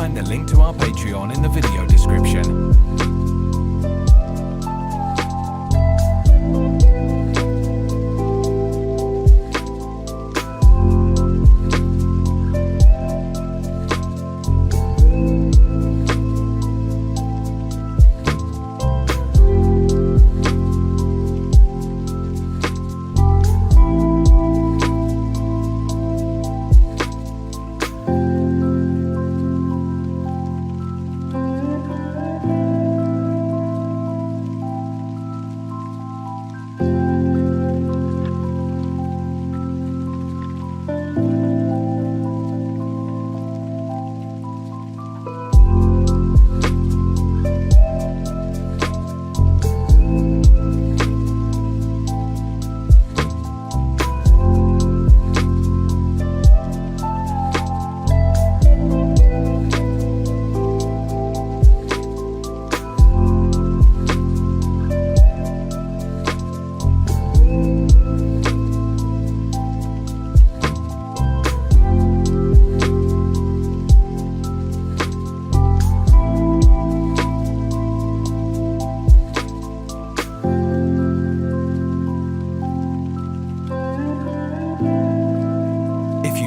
find the link to our Patreon in the video description.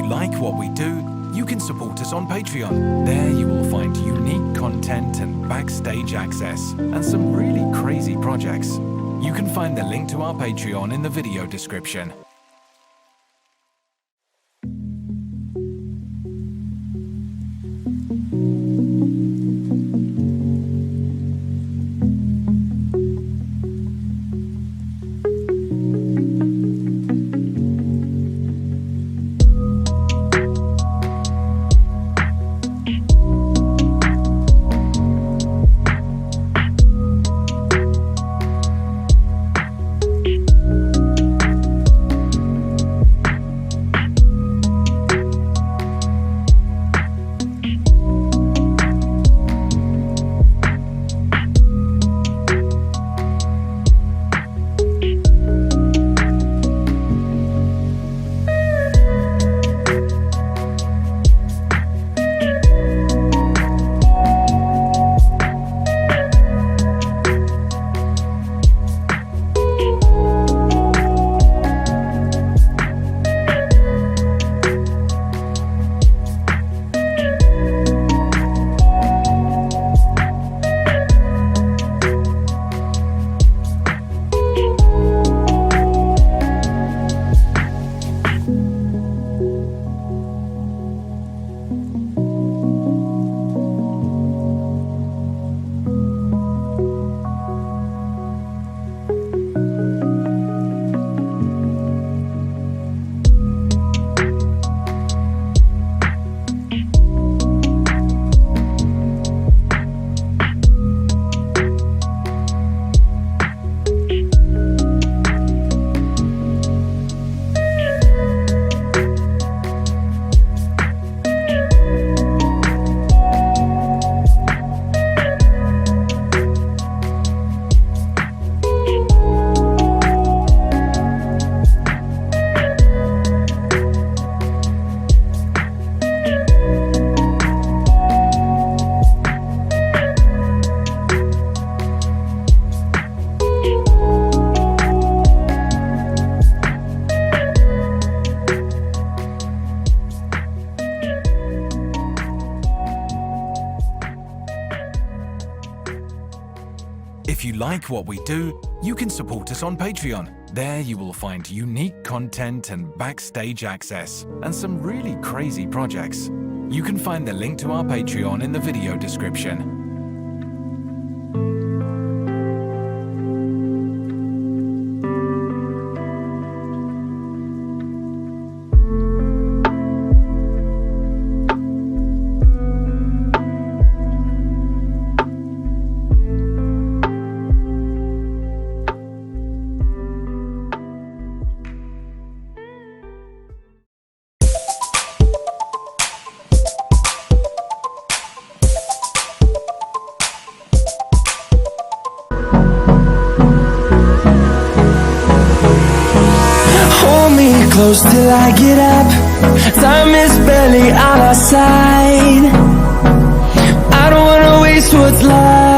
Like what we do, you can support us on Patreon. There you will find unique content and backstage access, and some really crazy projects. You can find the link to our Patreon in the video description. If you like what we do, you can support us on Patreon. There you will find unique content and backstage access, and some really crazy projects. You can find the link to our Patreon in the video description. Close till I get up, time is barely on our side. race towards light.